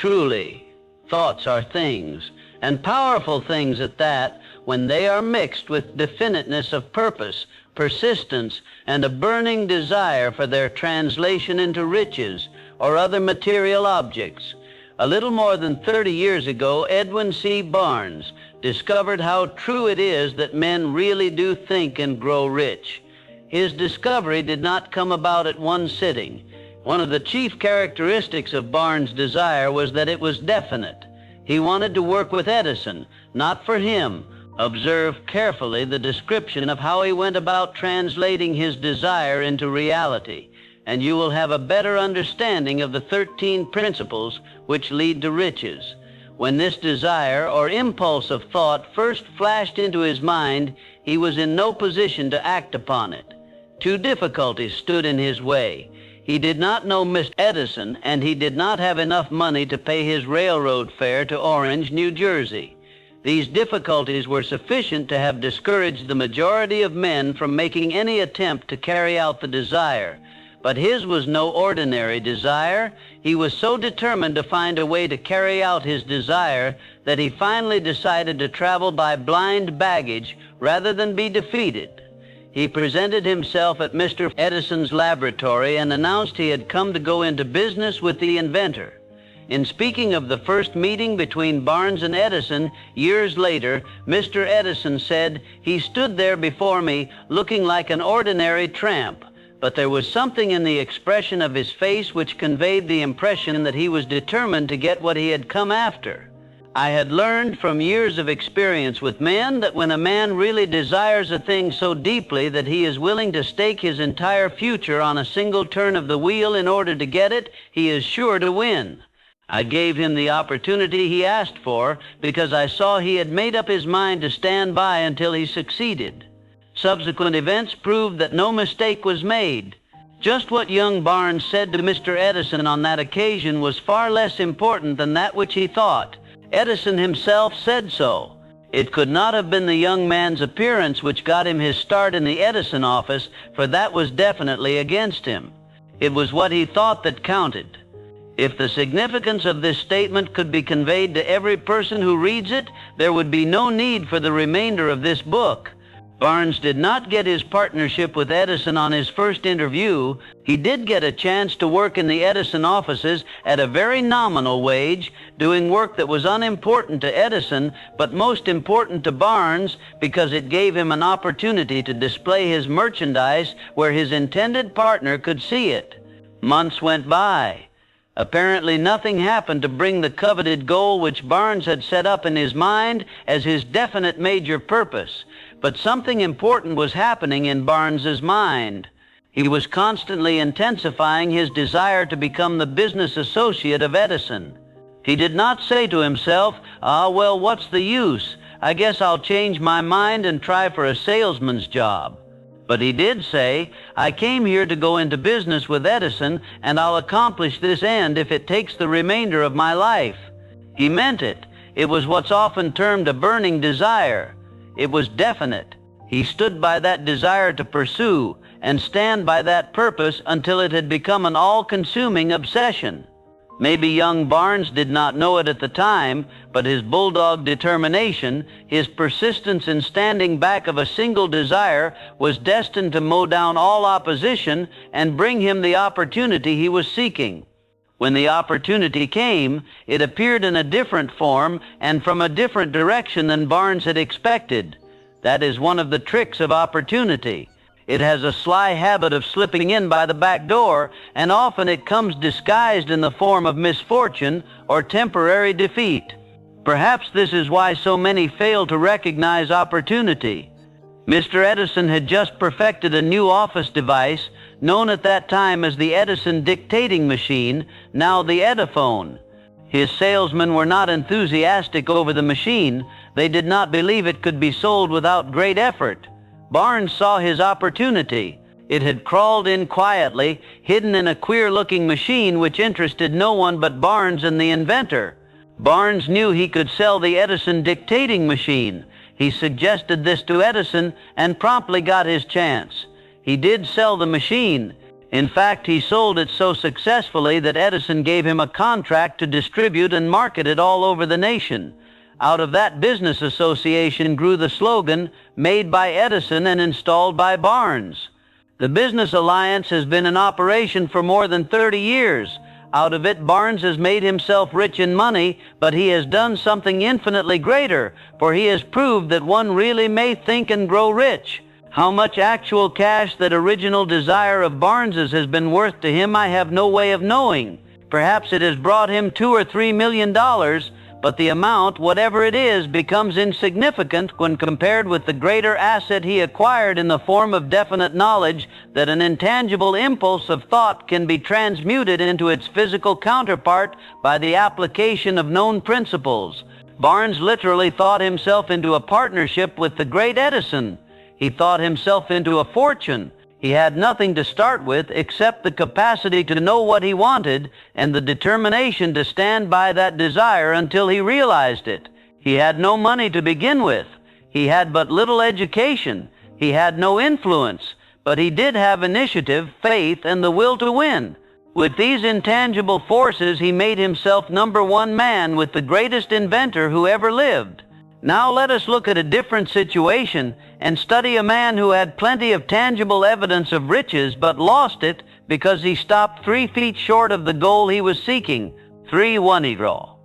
Truly, thoughts are things, and powerful things at that, when they are mixed with definiteness of purpose, persistence, and a burning desire for their translation into riches or other material objects. A little more than 30 years ago, Edwin C. Barnes discovered how true it is that men really do think and grow rich. His discovery did not come about at one sitting. One of the chief characteristics of Barnes' desire was that it was definite. He wanted to work with Edison, not for him. Observe carefully the description of how he went about translating his desire into reality, and you will have a better understanding of the 13 principles which lead to riches. When this desire or impulse of thought first flashed into his mind, he was in no position to act upon it. Two difficulties stood in his way. He did not know Mr. Edison, and he did not have enough money to pay his railroad fare to Orange, New Jersey. These difficulties were sufficient to have discouraged the majority of men from making any attempt to carry out the desire. But his was no ordinary desire. He was so determined to find a way to carry out his desire that he finally decided to travel by blind baggage rather than be defeated. He presented himself at Mr. Edison's laboratory and announced he had come to go into business with the inventor. In speaking of the first meeting between Barnes and Edison years later, Mr. Edison said, "He stood there before me looking like an ordinary tramp, but there was something in the expression of his face which conveyed the impression that he was determined to get what he had come after." I had learned from years of experience with men that when a man really desires a thing so deeply that he is willing to stake his entire future on a single turn of the wheel in order to get it, he is sure to win. I gave him the opportunity he asked for because I saw he had made up his mind to stand by until he succeeded. Subsequent events proved that no mistake was made. Just what young Barnes said to Mr. Edison on that occasion was far less important than that which he thought. Edison himself said so. It could not have been the young man's appearance which got him his start in the Edison office, for that was definitely against him. It was what he thought that counted. If the significance of this statement could be conveyed to every person who reads it, there would be no need for the remainder of this book. Barnes did not get his partnership with Edison on his first interview. He did get a chance to work in the Edison offices at a very nominal wage, doing work that was unimportant to Edison, but most important to Barnes because it gave him an opportunity to display his merchandise where his intended partner could see it. Months went by. Apparently nothing happened to bring the coveted goal which Barnes had set up in his mind as his definite major purpose. But something important was happening in Barnes's mind. He was constantly intensifying his desire to become the business associate of Edison. He did not say to himself, well, what's the use? I guess I'll change my mind and try for a salesman's job. But he did say, I came here to go into business with Edison, and I'll accomplish this end if it takes the remainder of my life. He meant it. It was what's often termed a burning desire. It was definite. He stood by that desire to pursue and stand by that purpose until it had become an all-consuming obsession. Maybe young Barnes did not know it at the time, but his bulldog determination, his persistence in standing back of a single desire, was destined to mow down all opposition and bring him the opportunity he was seeking. When the opportunity came, it appeared in a different form and from a different direction than Barnes had expected. That is one of the tricks of opportunity. It has a sly habit of slipping in by the back door, and often it comes disguised in the form of misfortune or temporary defeat. Perhaps this is why so many fail to recognize opportunity. Mr. Edison had just perfected a new office device, known at that time as the Edison dictating machine, now the Ediphone. His salesmen were not enthusiastic over the machine. They did not believe it could be sold without great effort. Barnes saw his opportunity. It had crawled in quietly, hidden in a queer-looking machine which interested no one but Barnes and the inventor. Barnes knew he could sell the Edison dictating machine. He suggested this to Edison and promptly got his chance. He did sell the machine. In fact, he sold it so successfully that Edison gave him a contract to distribute and market it all over the nation. Out of that business association grew the slogan, "Made by Edison and installed by Barnes." The business alliance has been in operation for more than 30 years. Out of it, Barnes has made himself rich in money, but he has done something infinitely greater, for he has proved that one really may think and grow rich. How much actual cash that original desire of Barnes's has been worth to him, I have no way of knowing. Perhaps it has brought him $2 or $3 million, but the amount, whatever it is, becomes insignificant when compared with the greater asset he acquired in the form of definite knowledge that an intangible impulse of thought can be transmuted into its physical counterpart by the application of known principles. Barnes literally thought himself into a partnership with the great Edison. He thought himself into a fortune. He had nothing to start with except the capacity to know what he wanted and the determination to stand by that desire until he realized it. He had no money to begin with. He had but little education. He had no influence, but he did have initiative, faith, and the will to win. With these intangible forces, he made himself #1 man with the greatest inventor who ever lived. Now let us look at a different situation and study a man who had plenty of tangible evidence of riches but lost it because he stopped 3 feet short of the goal he was seeking. 3-1-0.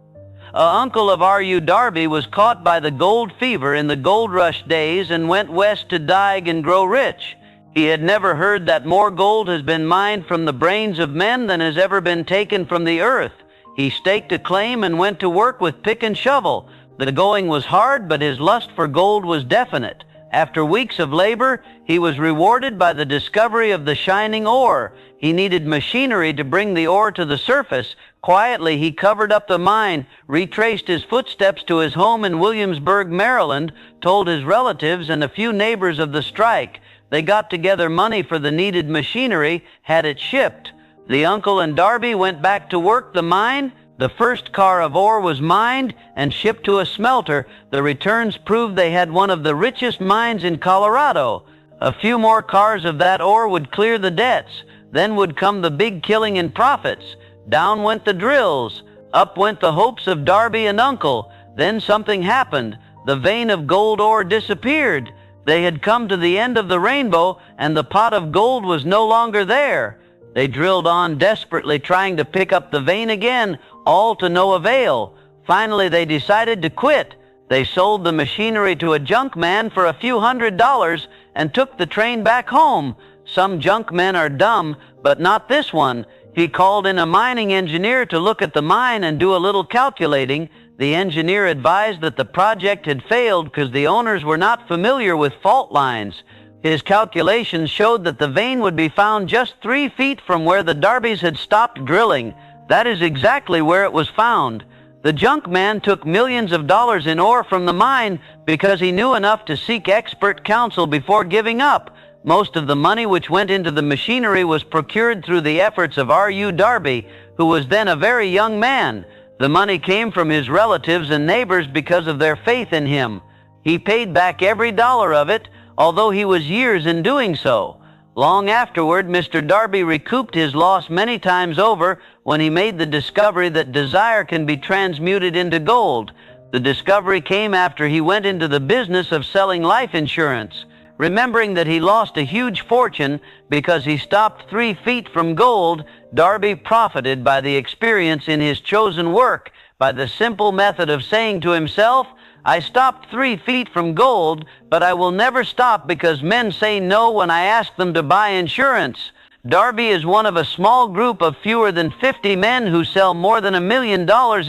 Uncle of R.U. Darby was caught by the gold fever in the gold rush days and went west to dig and grow rich. He had never heard that more gold has been mined from the brains of men than has ever been taken from the earth. He staked a claim and went to work with pick and shovel. The going was hard, but his lust for gold was definite. After weeks of labor, he was rewarded by the discovery of the shining ore. He needed machinery to bring the ore to the surface. Quietly, he covered up the mine, retraced his footsteps to his home in Williamsburg, Maryland, told his relatives and a few neighbors of the strike. They got together money for the needed machinery, had it shipped. The uncle and Darby went back to work the mine. The first car of ore was mined and shipped to a smelter. The returns proved they had one of the richest mines in Colorado. A few more cars of that ore would clear the debts. Then would come the big killing in profits. Down went the drills. Up went the hopes of Darby and Uncle. Then something happened. The vein of gold ore disappeared. They had come to the end of the rainbow, and the pot of gold was no longer there. They drilled on desperately, trying to pick up the vein again, all to no avail. Finally, they decided to quit. They sold the machinery to a junk man for a few $100s and took the train back home. Some junk men are dumb, but not this one. He called in a mining engineer to look at the mine and do a little calculating. The engineer advised that the project had failed because the owners were not familiar with fault lines. His calculations showed that the vein would be found just 3 feet from where the Darbys had stopped drilling. That is exactly where it was found. The junk man took millions of dollars in ore from the mine because he knew enough to seek expert counsel before giving up. Most of the money which went into the machinery was procured through the efforts of R.U. Darby, who was then a very young man. The money came from his relatives and neighbors because of their faith in him. He paid back every dollar of it, although he was years in doing so. Long afterward, Mr. Darby recouped his loss many times over when he made the discovery that desire can be transmuted into gold. The discovery came after he went into the business of selling life insurance. Remembering that he lost a huge fortune because he stopped 3 feet from gold, Darby profited by the experience in his chosen work by the simple method of saying to himself, "I stopped 3 feet from gold, but I will never stop because men say no when I ask them to buy insurance." Darby is one of a small group of fewer than 50 men who sell more than $1 million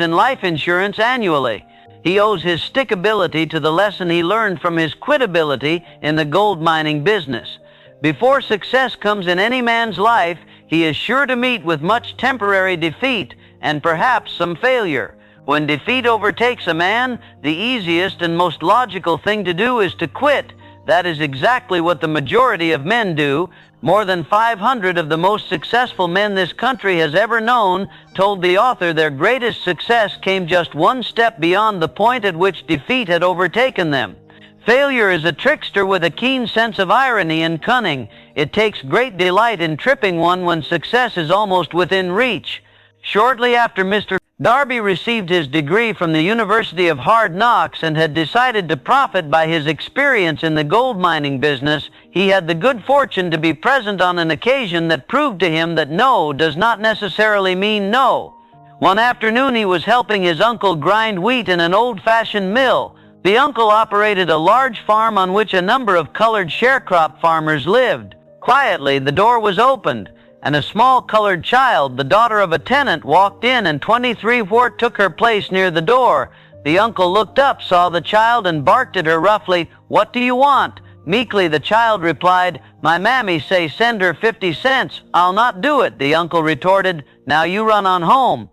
in life insurance annually. He owes his stickability to the lesson he learned from his quitability in the gold mining business. Before success comes in any man's life, he is sure to meet with much temporary defeat and perhaps some failure. When defeat overtakes a man, the easiest and most logical thing to do is to quit. That is exactly what the majority of men do. More than 500 of the most successful men this country has ever known told the author their greatest success came just one step beyond the point at which defeat had overtaken them. Failure is a trickster with a keen sense of irony and cunning. It takes great delight in tripping one when success is almost within reach. Shortly after Mr. Darby received his degree from the University of Hard Knocks and had decided to profit by his experience in the gold mining business, he had the good fortune to be present on an occasion that proved to him that no does not necessarily mean no. One afternoon he was helping his uncle grind wheat in an old-fashioned mill. The uncle operated a large farm on which a number of colored sharecrop farmers lived. Quietly, the door was opened, and a small colored child, the daughter of a tenant, walked in, and 23 Wart took her place near the door. The uncle looked up, saw the child, and barked at her roughly, "What do you want?" Meekly the child replied, "My mammy say send her 50 cents. I'll not do it." The uncle retorted, "Now you run on home."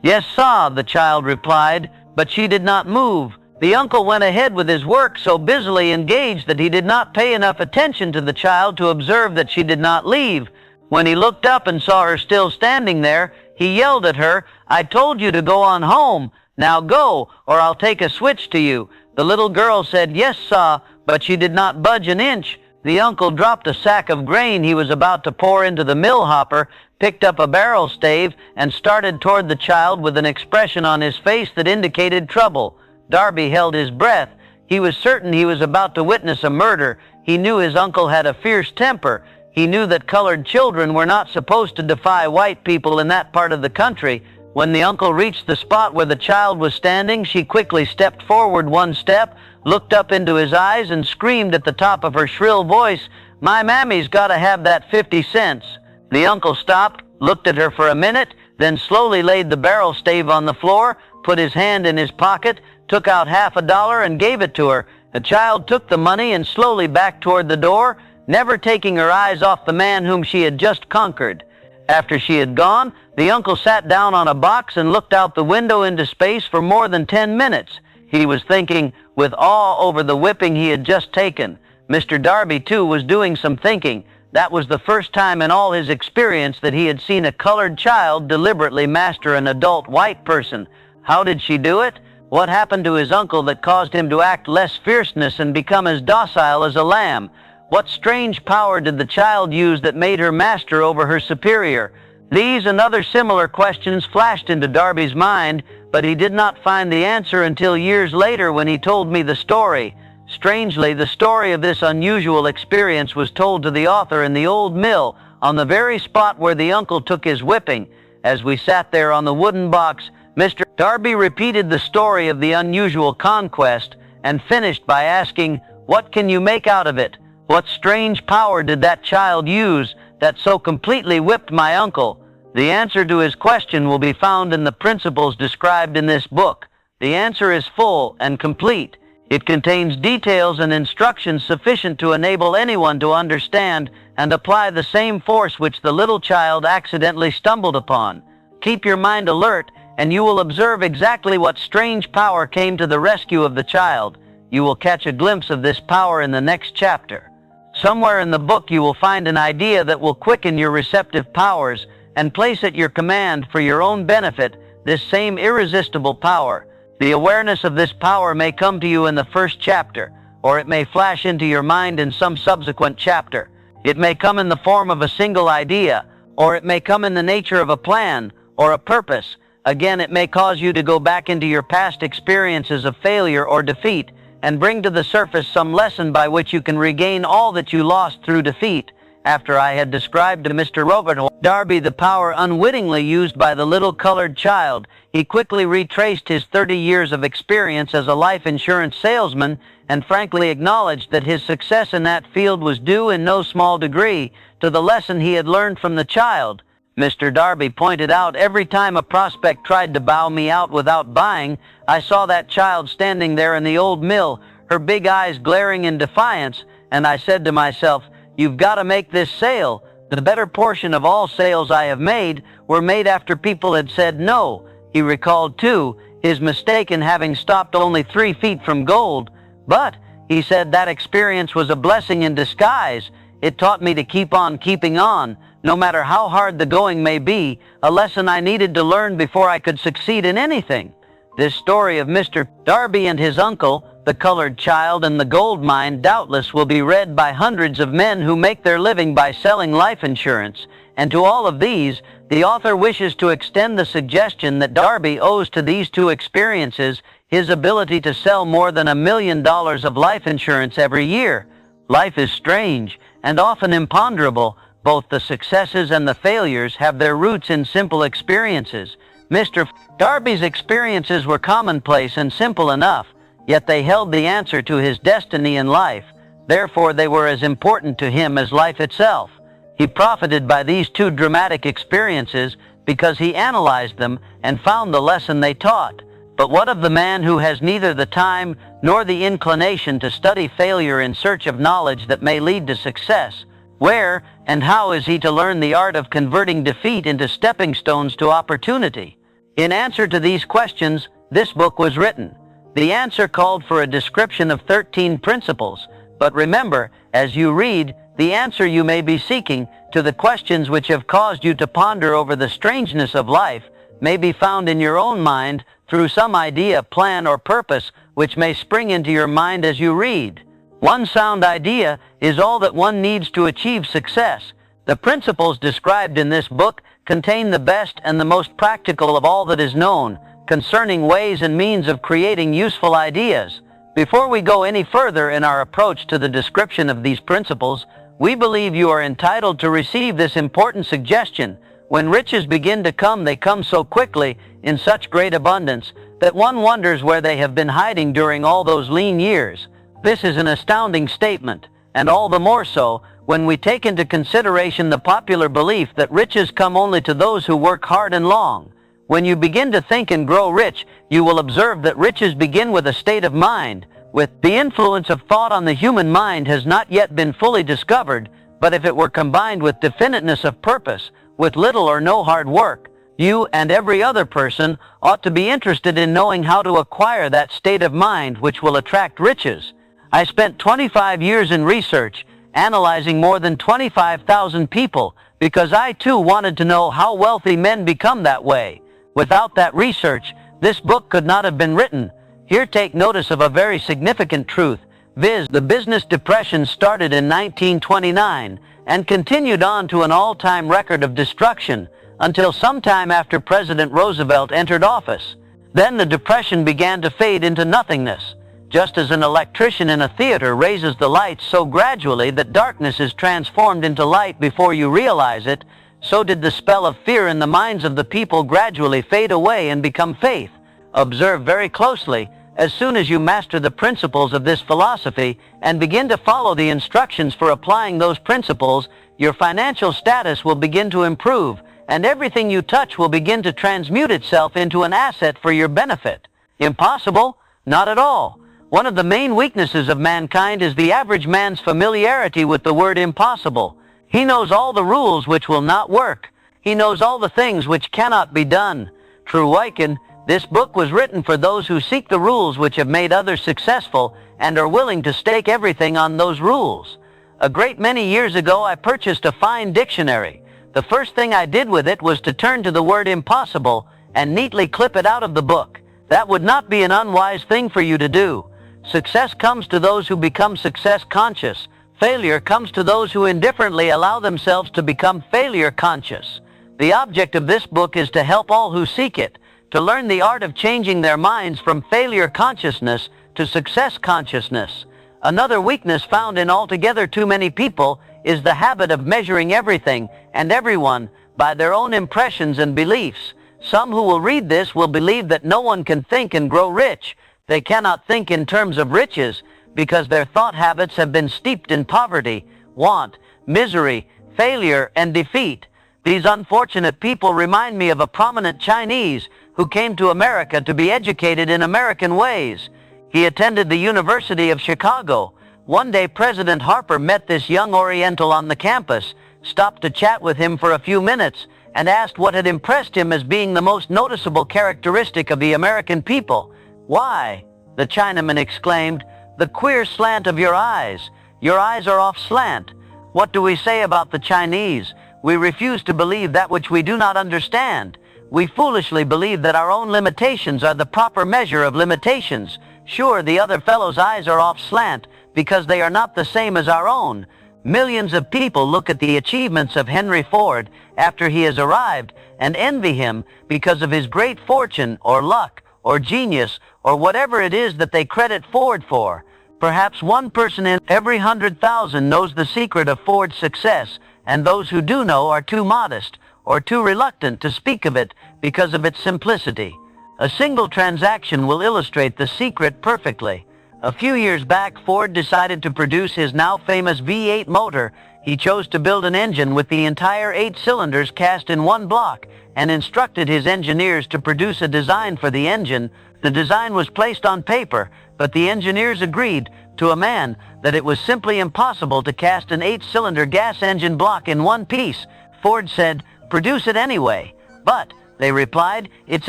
"Yes, sah," the child replied, but she did not move. The uncle went ahead with his work, so busily engaged that he did not pay enough attention to the child to observe that she did not leave. When he looked up and saw her still standing there, he yelled at her, "I told you to go on home. Now go, or I'll take a switch to you." The little girl said, "Yes, sah," but she did not budge an inch. The uncle dropped a sack of grain he was about to pour into the mill hopper, picked up a barrel stave, and started toward the child with an expression on his face that indicated trouble. Darby held his breath. He was certain he was about to witness a murder. He knew his uncle had a fierce temper. He knew that colored children were not supposed to defy white people in that part of the country. When the uncle reached the spot where the child was standing, she quickly stepped forward one step, looked up into his eyes, and screamed at the top of her shrill voice, "My mammy's got to have that 50 cents. The uncle stopped, looked at her for a minute, then slowly laid the barrel stave on the floor, put his hand in his pocket, took out $50 and gave it to her. The child took the money and slowly backed toward the door, never taking her eyes off the man whom she had just conquered. After she had gone, the uncle sat down on a box and looked out the window into space for more than 10 minutes. He was thinking with awe over the whipping he had just taken. Mr. Darby, too, was doing some thinking. That was the first time in all his experience that he had seen a colored child deliberately master an adult white person. How did she do it? What happened to his uncle that caused him to act less fierceness and become as docile as a lamb? What strange power did the child use that made her master over her superior? These and other similar questions flashed into Darby's mind, but he did not find the answer until years later when he told me the story. Strangely, the story of this unusual experience was told to the author in the old mill, on the very spot where the uncle took his whipping. As we sat there on the wooden box, Mr. Darby repeated the story of the unusual conquest and finished by asking, "What can you make out of it? What strange power did that child use that so completely whipped my uncle?" The answer to his question will be found in the principles described in this book. The answer is full and complete. It contains details and instructions sufficient to enable anyone to understand and apply the same force which the little child accidentally stumbled upon. Keep your mind alert, and you will observe exactly what strange power came to the rescue of the child. You will catch a glimpse of this power in the next chapter. Somewhere in the book you will find an idea that will quicken your receptive powers and place at your command for your own benefit this same irresistible power. The awareness of this power may come to you in the first chapter, or it may flash into your mind in some subsequent chapter. It may come in the form of a single idea, or it may come in the nature of a plan or a purpose. Again, it may cause you to go back into your past experiences of failure or defeat and bring to the surface some lesson by which you can regain all that you lost through defeat. After I had described to Mr. Robert Darby the power unwittingly used by the little colored child, he quickly retraced his 30 years of experience as a life insurance salesman and frankly acknowledged that his success in that field was due in no small degree to the lesson he had learned from the child. Mr. Darby pointed out every time a prospect tried to bow me out without buying, I saw that child standing there in the old mill, her big eyes glaring in defiance, and I said to myself, "You've got to make this sale." The better portion of all sales I have made were made after people had said no. He recalled, too, his mistake in having stopped only 3 feet from gold. But, he said, that experience was a blessing in disguise. It taught me to keep on keeping on, no matter how hard the going may be, a lesson I needed to learn before I could succeed in anything. This story of Mr. Darby and his uncle, the colored child and the gold mine, doubtless will be read by hundreds of men who make their living by selling life insurance, and to all of these, the author wishes to extend the suggestion that Darby owes to these two experiences his ability to sell more than $1 million of life insurance every year. Life is strange and often imponderable. Both the successes and the failures have their roots in simple experiences. Mr. Darby's experiences were commonplace and simple enough, yet they held the answer to his destiny in life. Therefore, they were as important to him as life itself. He profited by these two dramatic experiences because he analyzed them and found the lesson they taught. But what of the man who has neither the time nor the inclination to study failure in search of knowledge that may lead to success? Where and how is he to learn the art of converting defeat into stepping stones to opportunity? In answer to these questions, this book was written. The answer called for a description of 13 principles, but remember, as you read, the answer you may be seeking to the questions which have caused you to ponder over the strangeness of life may be found in your own mind through some idea, plan, or purpose which may spring into your mind as you read. One sound idea is all that one needs to achieve success. The principles described in this book contain the best and the most practical of all that is known concerning ways and means of creating useful ideas. Before we go any further in our approach to the description of these principles, we believe you are entitled to receive this important suggestion. When riches begin to come, they come so quickly, in such great abundance, that one wonders where they have been hiding during all those lean years. This is an astounding statement, and all the more so when we take into consideration the popular belief that riches come only to those who work hard and long. When you begin to think and grow rich, you will observe that riches begin with a state of mind. With the influence of thought on the human mind has not yet been fully discovered, but if it were combined with definiteness of purpose, with little or no hard work, you and every other person ought to be interested in knowing how to acquire that state of mind which will attract riches. I spent 25 years in research, analyzing more than 25,000 people, because I too wanted to know how wealthy men become that way. Without that research, this book could not have been written. Here take notice of a very significant truth, viz. The business depression started in 1929 and continued on to an all-time record of destruction until sometime after President Roosevelt entered office. Then the depression began to fade into nothingness. Just as an electrician in a theater raises the lights so gradually that darkness is transformed into light before you realize it, so did the spell of fear in the minds of the people gradually fade away and become faith. Observe very closely. As soon as you master the principles of this philosophy and begin to follow the instructions for applying those principles, your financial status will begin to improve, and everything you touch will begin to transmute itself into an asset for your benefit. Impossible? Not at all. One of the main weaknesses of mankind is the average man's familiarity with the word impossible. He knows all the rules which will not work. He knows all the things which cannot be done. True Wyken, this book was written for those who seek the rules which have made others successful and are willing to stake everything on those rules. A great many years ago, I purchased a fine dictionary. The first thing I did with it was to turn to the word impossible and neatly clip it out of the book. That would not be an unwise thing for you to do. Success comes to those who become success conscious. Failure comes to those who indifferently allow themselves to become failure conscious. The object of this book is to help all who seek it to learn the art of changing their minds from failure consciousness to success consciousness. Another weakness found in altogether too many people is the habit of measuring everything and everyone by their own impressions and beliefs. Some who will read this will believe that no one can think and grow rich. They cannot think in terms of riches because their thought habits have been steeped in poverty, want, misery, failure, and defeat. These unfortunate people remind me of a prominent Chinese who came to America to be educated in American ways. He attended the University of Chicago. One day President Harper met this young Oriental on the campus, stopped to chat with him for a few minutes, and asked what had impressed him as being the most noticeable characteristic of the American people. "Why," the Chinaman exclaimed, "the queer slant of your eyes. Your eyes are off slant. What do we say about the Chinese? We refuse to believe that which we do not understand. We foolishly believe that our own limitations are the proper measure of limitations. Sure, the other fellow's eyes are off slant because they are not the same as our own. Millions of people look at the achievements of Henry Ford after he has arrived and envy him because of his great fortune or luck or genius or whatever it is that they credit Ford for. Perhaps one person in every 100,000 knows the secret of Ford's success, and those who do know are too modest or too reluctant to speak of it because of its simplicity. A single transaction will illustrate the secret perfectly. A few years back, Ford decided to produce his now famous V8 motor. He chose to build an engine with the entire 8 cylinders cast in one block and instructed his engineers to produce a design for the engine. The design was placed on paper, but the engineers agreed to a man that it was simply impossible to cast an 8-cylinder gas engine block in one piece. Ford said, "Produce it anyway." "But," they replied, "it's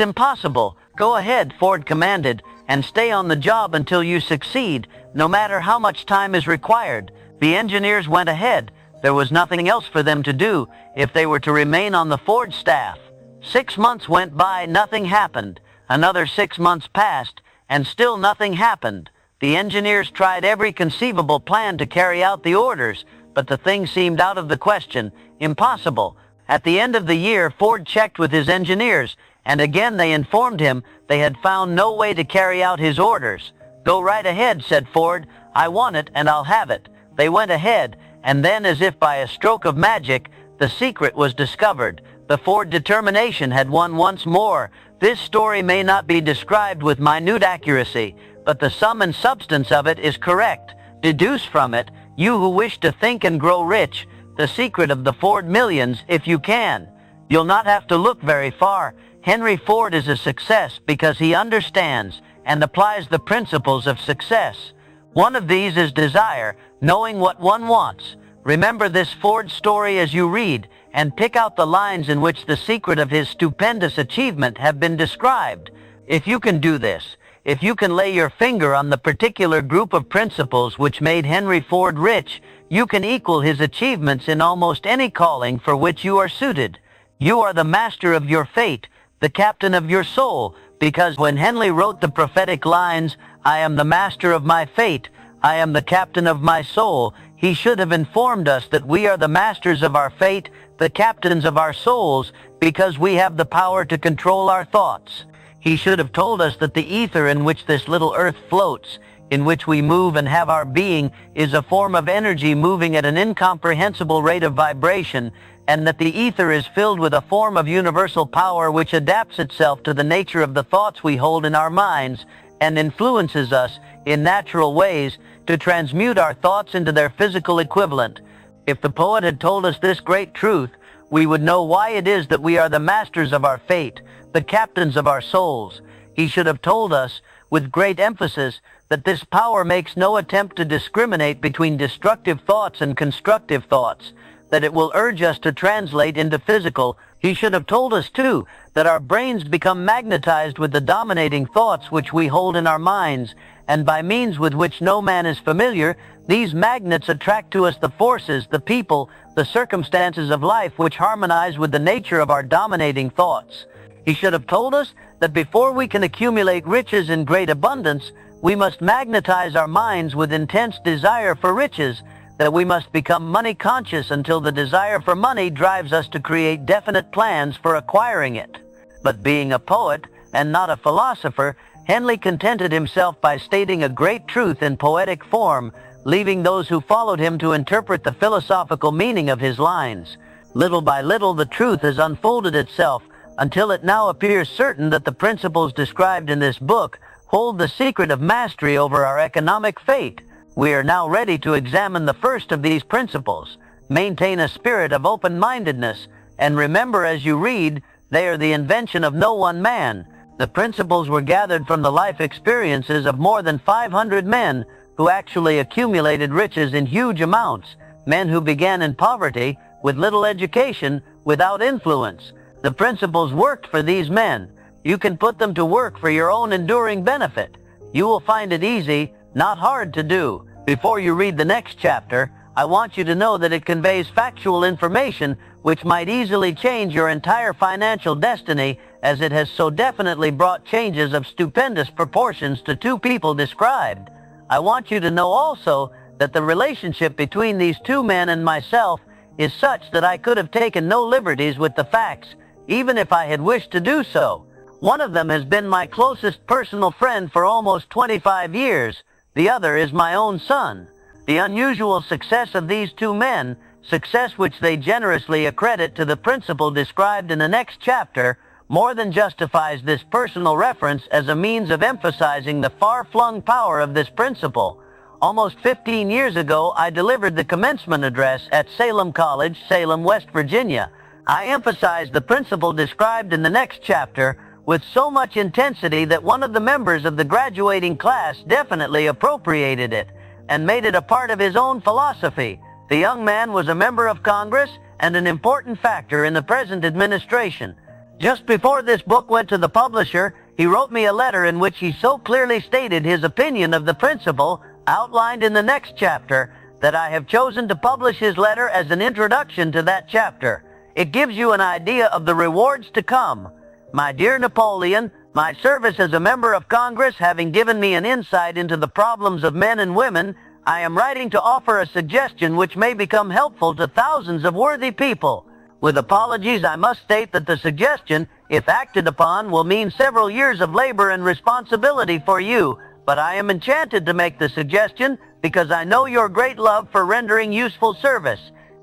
impossible." "Go ahead," Ford commanded, "and stay on the job until you succeed, no matter how much time is required." The engineers went ahead. There was nothing else for them to do if they were to remain on the Ford staff. 6 months went by, nothing happened. Another 6 months passed, and still nothing happened. The engineers tried every conceivable plan to carry out the orders, but the thing seemed out of the question, impossible. At the end of the year, Ford checked with his engineers, and again they informed him they had found no way to carry out his orders. "Go right ahead," said Ford. "I want it and I'll have it." They went ahead, and then, as if by a stroke of magic, the secret was discovered. The Ford determination had won once more. This story may not be described with minute accuracy, but the sum and substance of it is correct. Deduce from it, you who wish to think and grow rich, the secret of the Ford millions if you can. You'll not have to look very far. Henry Ford is a success because he understands and applies the principles of success. One of these is desire, knowing what one wants. Remember this Ford story as you read, and pick out the lines in which the secret of his stupendous achievement have been described. If you can do this, if you can lay your finger on the particular group of principles which made Henry Ford rich, you can equal his achievements in almost any calling for which you are suited. You are the master of your fate, the captain of your soul, because when Henley wrote the prophetic lines, "I am the master of my fate, I am the captain of my soul," he should have informed us that we are the masters of our fate, the captains of our souls, because we have the power to control our thoughts. He should have told us that the ether in which this little earth floats, in which we move and have our being, is a form of energy moving at an incomprehensible rate of vibration, and that the ether is filled with a form of universal power which adapts itself to the nature of the thoughts we hold in our minds and influences us in natural ways to transmute our thoughts into their physical equivalent. If the poet had told us this great truth, we would know why it is that we are the masters of our fate, the captains of our souls. He should have told us, with great emphasis, that this power makes no attempt to discriminate between destructive thoughts and constructive thoughts, that it will urge us to translate into physical. He should have told us, too, that our brains become magnetized with the dominating thoughts which we hold in our minds, and by means with which no man is familiar, these magnets attract to us the forces, the people, the circumstances of life which harmonize with the nature of our dominating thoughts. He should have told us that before we can accumulate riches in great abundance, we must magnetize our minds with intense desire for riches, that we must become money conscious until the desire for money drives us to create definite plans for acquiring it. But being a poet and not a philosopher, Henley contented himself by stating a great truth in poetic form, leaving those who followed him to interpret the philosophical meaning of his lines. Little by little the truth has unfolded itself until it now appears certain that the principles described in this book hold the secret of mastery over our economic fate. We are now ready to examine the first of these principles. Maintain a spirit of open-mindedness, and remember as you read, they are the invention of no one man. The principles were gathered from the life experiences of more than 500 men who actually accumulated riches in huge amounts, men who began in poverty, with little education, without influence. The principles worked for these men. You can put them to work for your own enduring benefit. You will find it easy, not hard to do. Before you read the next chapter, I want you to know that it conveys factual information which might easily change your entire financial destiny as it has so definitely brought changes of stupendous proportions to two people described. I want you to know also that the relationship between these two men and myself is such that I could have taken no liberties with the facts, even if I had wished to do so. One of them has been my closest personal friend for almost 25 years. The other is my own son. The unusual success of these two men, success which they generously accredit to the principle described in the next chapter, more than justifies this personal reference as a means of emphasizing the far-flung power of this principle. Almost 15 years ago, I delivered the commencement address at Salem College, Salem, West Virginia. I emphasized the principle described in the next chapter with so much intensity that one of the members of the graduating class definitely appropriated it and made it a part of his own philosophy. The young man was a member of Congress and an important factor in the present administration. Just before this book went to the publisher, he wrote me a letter in which he so clearly stated his opinion of the principle outlined in the next chapter that I have chosen to publish his letter as an introduction to that chapter. It gives you an idea of the rewards to come. My dear Napoleon, my service as a member of Congress having given me an insight into the problems of men and women, I am writing to offer a suggestion which may become helpful to thousands of worthy people. With apologies, I must state that the suggestion, if acted upon, will mean several years of labor and responsibility for you, but I am enchanted to make the suggestion because I know your great love for rendering useful service.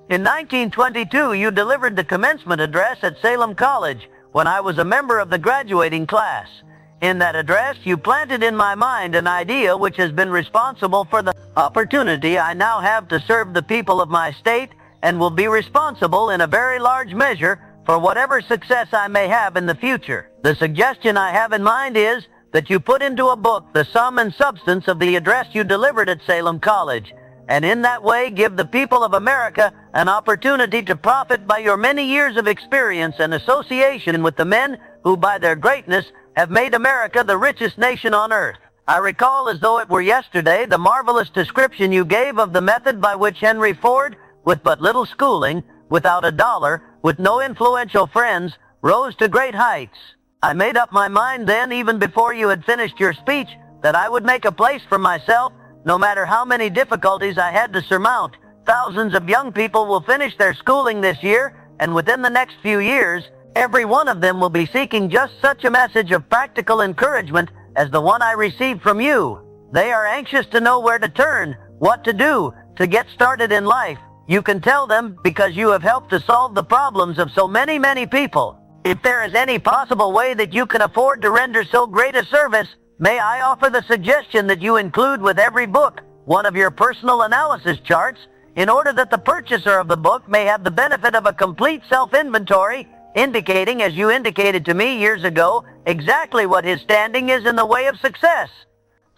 In 1922, you delivered the commencement address at Salem College when I was a member of the graduating class. In that address, you planted in my mind an idea which has been responsible for the opportunity I now have to serve the people of my state and will be responsible in a very large measure for whatever success I may have in the future. The suggestion I have in mind is that you put into a book the sum and substance of the address you delivered at Salem College, and in that way give the people of America an opportunity to profit by your many years of experience and association with the men who by their greatness have made America the richest nation on earth. I recall as though it were yesterday the marvelous description you gave of the method by which Henry Ford, with but little schooling, without a dollar, with no influential friends, rose to great heights. I made up my mind then, even before you had finished your speech, that I would make a place for myself, no matter how many difficulties I had to surmount. Thousands of young people will finish their schooling this year, and within the next few years, every one of them will be seeking just such a message of practical encouragement as the one I received from you. They are anxious to know where to turn, what to do, to get started in life. You can tell them because you have helped to solve the problems of so many, many people. If there is any possible way that you can afford to render so great a service, may I offer the suggestion that you include with every book one of your personal analysis charts, in order that the purchaser of the book may have the benefit of a complete self-inventory, indicating, as you indicated to me years ago, exactly what his standing is in the way of success.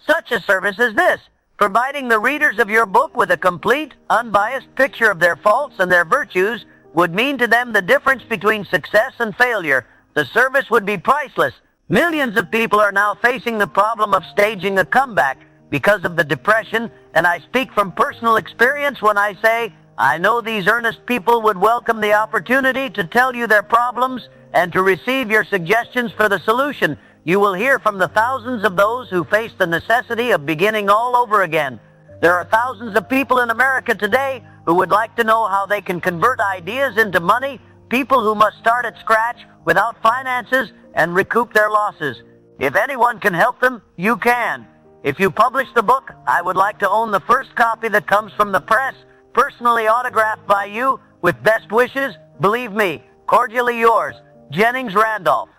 Such a service as this, providing the readers of your book with a complete, unbiased picture of their faults and their virtues, would mean to them the difference between success and failure. The service would be priceless. Millions of people are now facing the problem of staging a comeback because of the depression, and I speak from personal experience when I say, I know these earnest people would welcome the opportunity to tell you their problems and to receive your suggestions for the solution. You will hear from the thousands of those who face the necessity of beginning all over again. There are thousands of people in America today who would like to know how they can convert ideas into money, people who must start at scratch without finances and recoup their losses. If anyone can help them, you can. If you publish the book, I would like to own the first copy that comes from the press, personally autographed by you, with best wishes. Believe me, cordially yours, Jennings Randolph.